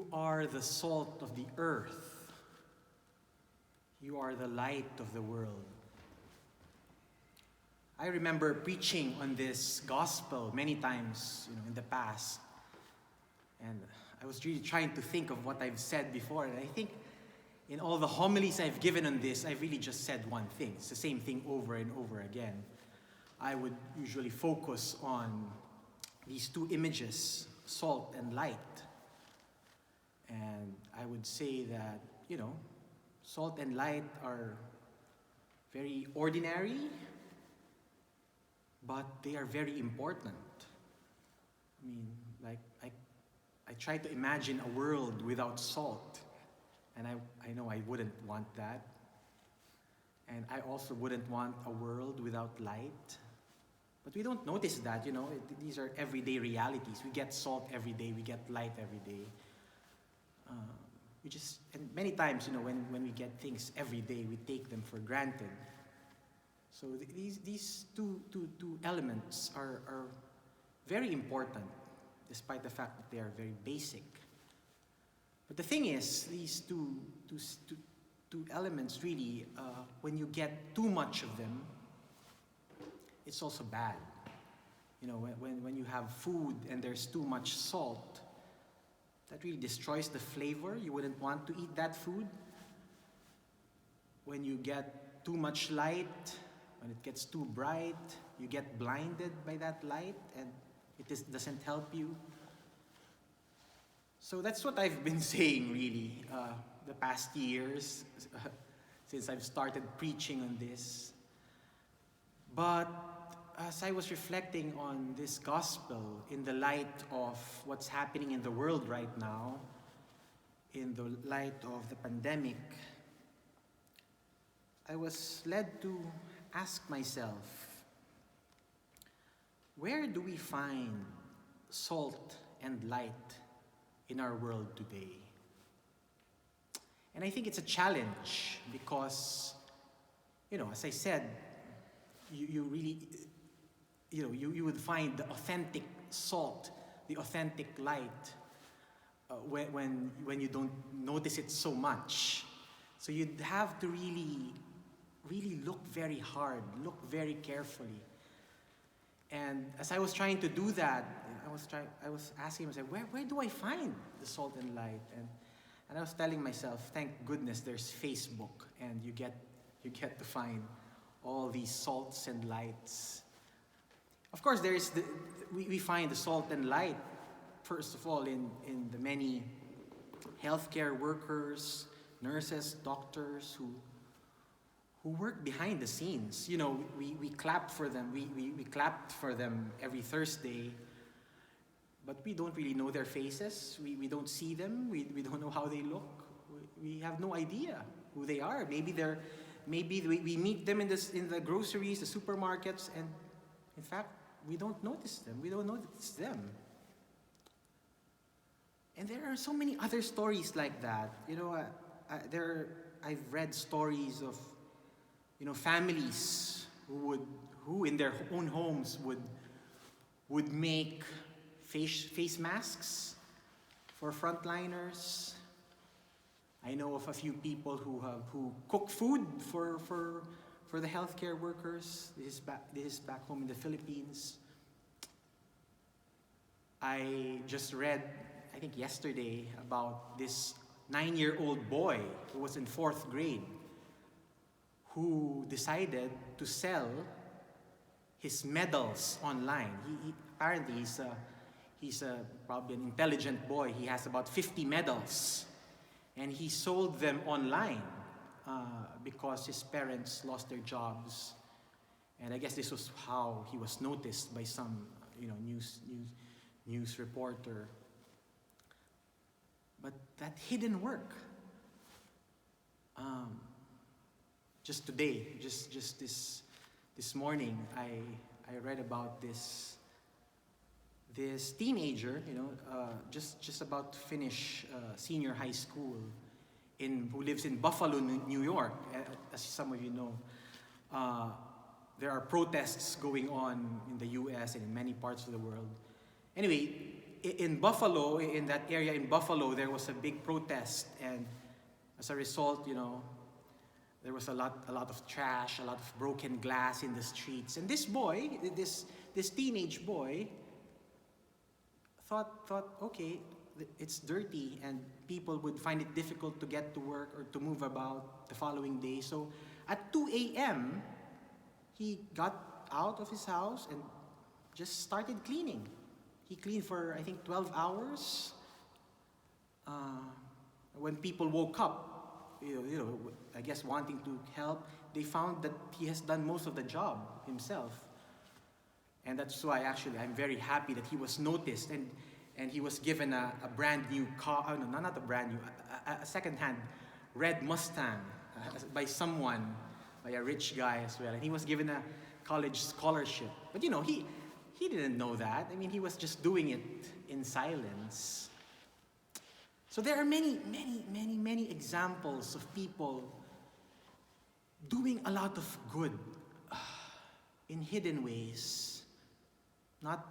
You are the salt of the earth. You are the light of the world. I remember preaching on this gospel many times, in the past. And I was really trying to think of what I've said before. And I think in all the homilies I've given on this, I've really just said one thing. It's the same thing over and over again. I would usually focus on these two images, salt and light. And I would say that, salt and light are very ordinary, but they are very important. I mean, I try to imagine a world without salt, and I know I wouldn't want that. And I also wouldn't want a world without light. But we don't notice that, these are everyday realities. We get salt every day, we get light every day. And many times, when we get things every day, we take them for granted. So these two elements are very important, despite the fact that they are very basic. But the thing is, these two elements really, when you get too much of them, it's also bad. When you have food and there's too much salt, that really destroys the flavor. You wouldn't want to eat that food. When you get too much light, when it gets too bright, you get blinded by that light and it doesn't help you. So that's what I've been saying really the past years since I've started preaching on this. But as I was reflecting on this gospel in the light of what's happening in the world right now, in the light of the pandemic, I was led to ask myself, where do we find salt and light in our world today? And I think it's a challenge because, as I said, you really, you would find the authentic salt, the authentic light when you don't notice it so much. So you'd have to really look very hard, look very carefully. And as I was trying to do that, I was asking myself, where do I find the salt and light? And I was telling myself, thank goodness there's Facebook, and you get to find all these salts and lights. Of course, we find the salt and light, first of all, in the many healthcare workers, nurses, doctors who work behind the scenes. We clap for them. We clapped for them every Thursday, but we don't really know their faces. We don't see them. We don't know how they look. We have no idea who they are. Maybe we meet them in the groceries, the supermarkets, and in fact, we don't notice them. We don't notice them. And there are so many other stories like that. I've read stories of, families who in their own homes would make face masks for frontliners. I know of a few people who cook food for the healthcare workers. This is back home in the Philippines. I just read, I think yesterday, about this 9-year-old boy who was in 4th grade who decided to sell his medals online. He apparently he's probably an intelligent boy. He has about 50 medals. And he sold them online because his parents lost their jobs. And I guess this was how he was noticed by some, news reporter. But that hidden work. Just today, just this morning, I read about this teenager, just about to finish senior high school, who lives in Buffalo, New York. As some of you know, there are protests going on in the U.S. and in many parts of the world. Anyway, in Buffalo, in that area in Buffalo, there was a big protest, and as a result, there was a lot of trash, a lot of broken glass in the streets. And this boy, this teenage boy, thought, okay, it's dirty, and people would find it difficult to get to work or to move about the following day. So at 2 a.m., he got out of his house and just started cleaning. He cleaned for, I think, 12 hours. When people woke up, I guess wanting to help, they found that he has done most of the job himself. And that's why actually I'm very happy that he was noticed, and he was given a brand new car, no, not a brand new, a second-hand red Mustang by a rich guy as well. And he was given a college scholarship. But he didn't know that. I mean, he was just doing it in silence. So there are many, many, many, many examples of people doing a lot of good in hidden ways, not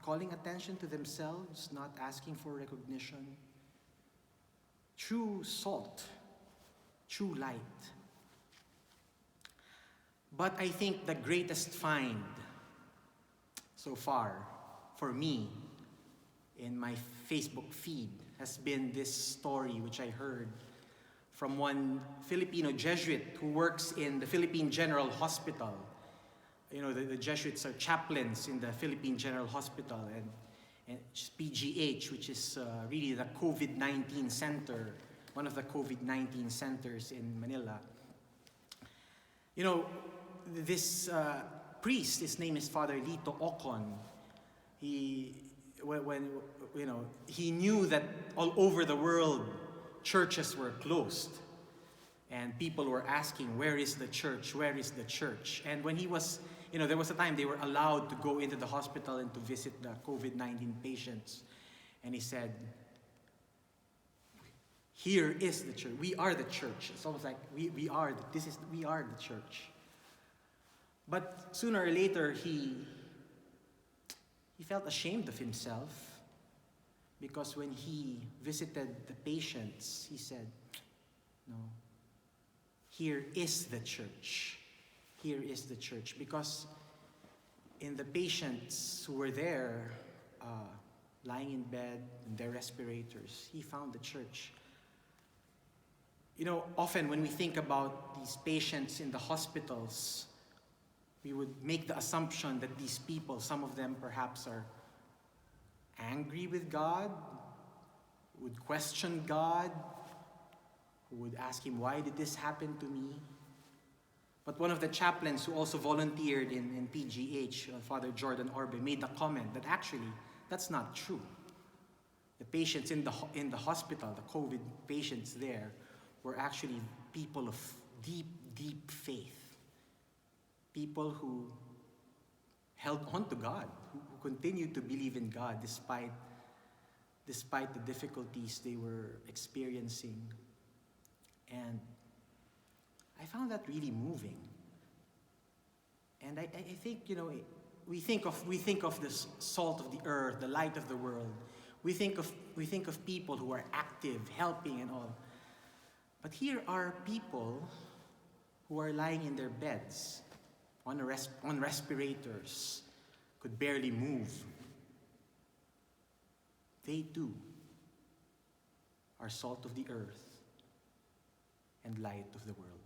calling attention to themselves, not asking for recognition. True salt, true light. But I think the greatest find so far for me in my Facebook feed has been this story which I heard from one Filipino Jesuit who works in the Philippine General Hospital. The Jesuits are chaplains in the Philippine General Hospital, and PGH, which is really the COVID-19 center, one of the COVID-19 centers in Manila. This priest, his name is Father Lito Ocon. He knew that all over the world churches were closed, and people were asking, "Where is the church? Where is the church?" And when he was, there was a time they were allowed to go into the hospital and to visit the COVID-19 patients, and he said, "Here is the church. We are the church." It's almost like we are the church. But sooner or later, he felt ashamed of himself, because when he visited the patients, he said, "No, here is the church. Here is the church." Because in the patients who were there, lying in bed in their respirators, he found the church. Often when we think about these patients in the hospitals, we would make the assumption that these people, some of them perhaps are angry with God, would question God, who would ask him, "Why did this happen to me?" But one of the chaplains who also volunteered in PGH, Father Jordan Orbe, made the comment that actually that's not true. The patients in the hospital, the COVID patients there, were actually people of deep, deep faith. People who held on to God, who continued to believe in God despite the difficulties they were experiencing. And I found that really moving. And I think, we think of the salt of the earth, the light of the world. We think of people who are active, helping and all. But here are people who are lying in their beds, on respirators, could barely move. They too are salt of the earth and light of the world.